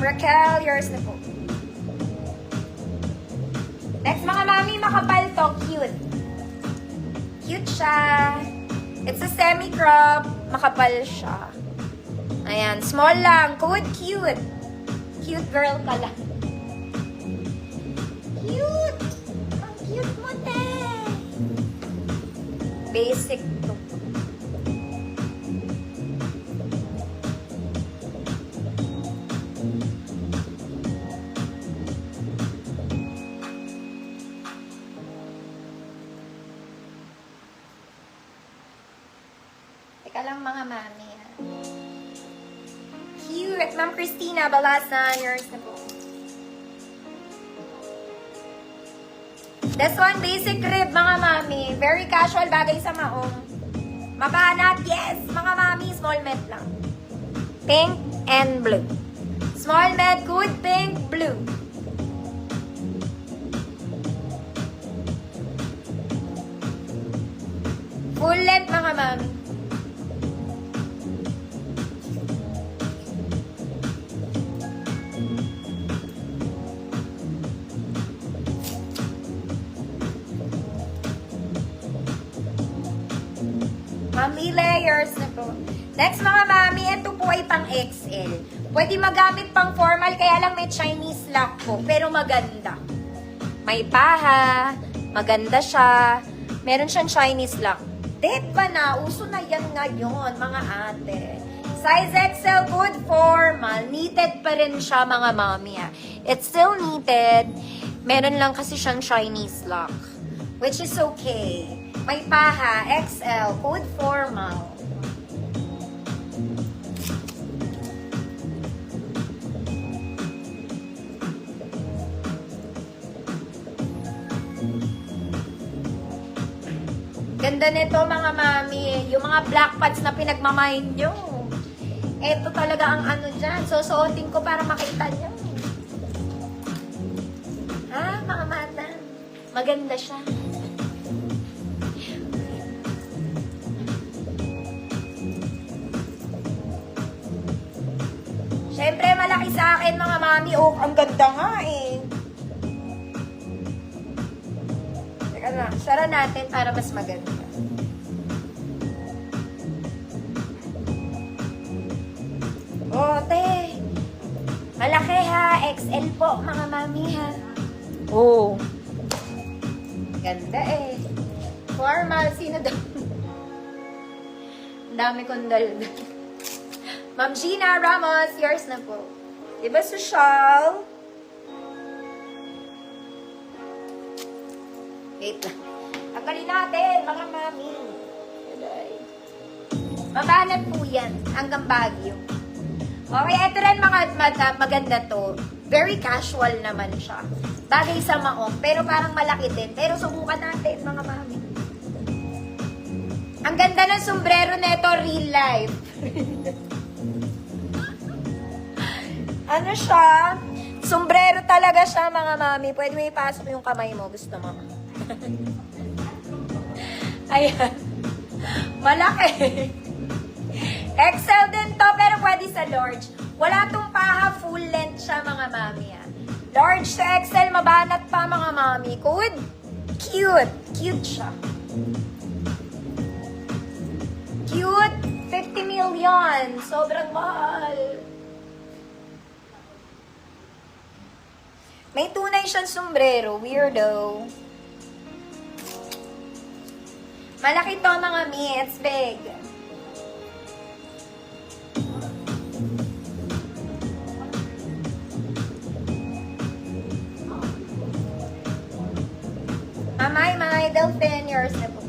Raquel, yours na po. Next, mga mami, makapal to. Cute. Cute siya. It's a semi-crop. Makapal siya. Ayan, small lang. Good, cute. Cute girl ka lang. Cute! Ang cute mo, te! Basic to. Teka lang mga mami. Cute! Ma'am Christina Balasan, yours na po. This one, basic rib, mga mami. Very casual, bagay sa maong. Mabanat, yes! Mga mami, small med lang. Pink and blue. Small med, good, pink, blue. Full length, mga mami. Mami layers na po. Next mga mami, ito po ay pang XL. Pwede magamit pang formal, kaya lang may Chinese lock po. Pero maganda. May paha, maganda siya. Meron siyang Chinese lock. Dead pa na, uso na yan ngayon, mga ate. Size XL, good formal. Knitted pa rin siya, mga mami. It's still knitted. Meron lang kasi siyang Chinese lock. Which is okay. May paha, XL, code formal. Ganda nito mga mami. Yung mga black pants na pinagmamahin nyo. Ito talaga ang ano dyan. Susuotin ko para makita nyo. Ha, mga mata. Maganda siya. Siyempre, malaki sa akin, mga mami. Oh, ang ganda nga eh. Teka na, sara natin para mas maganda. Oh, te. Malaki ha. XL po, mga mami ha. Oh. Ganda eh. Formal. Sino daw? Ang dami kong daldal. Ma'am Gina Ramos, yours na po. Diba social? Wait lang. Tanggalin natin, mga mami. Mabanat po yan. Hanggang Baguio. Okay, ito rin mga maganda to. Very casual naman siya. Bagay sa maong, pero parang malaki din. Pero subukan natin, mga mami. Ang ganda ng sombrero nito, real life. Ano siya? Sombrero talaga siya, mga mami. Pwede mo ipasok yung kamay mo. Gusto mo? Ayan. Malaki. XL din to, pero pwede sa large. Wala tong paha, full length siya, mga mami. Large to XL, mabanat pa, mga mami. Good? Cute. Cute siya. Cute. 50 million. Sobrang mahal. May tunay siyang sombrero. Weirdo. Malaki to, mga mi. It's big. Mamay, Delphin, yours na po.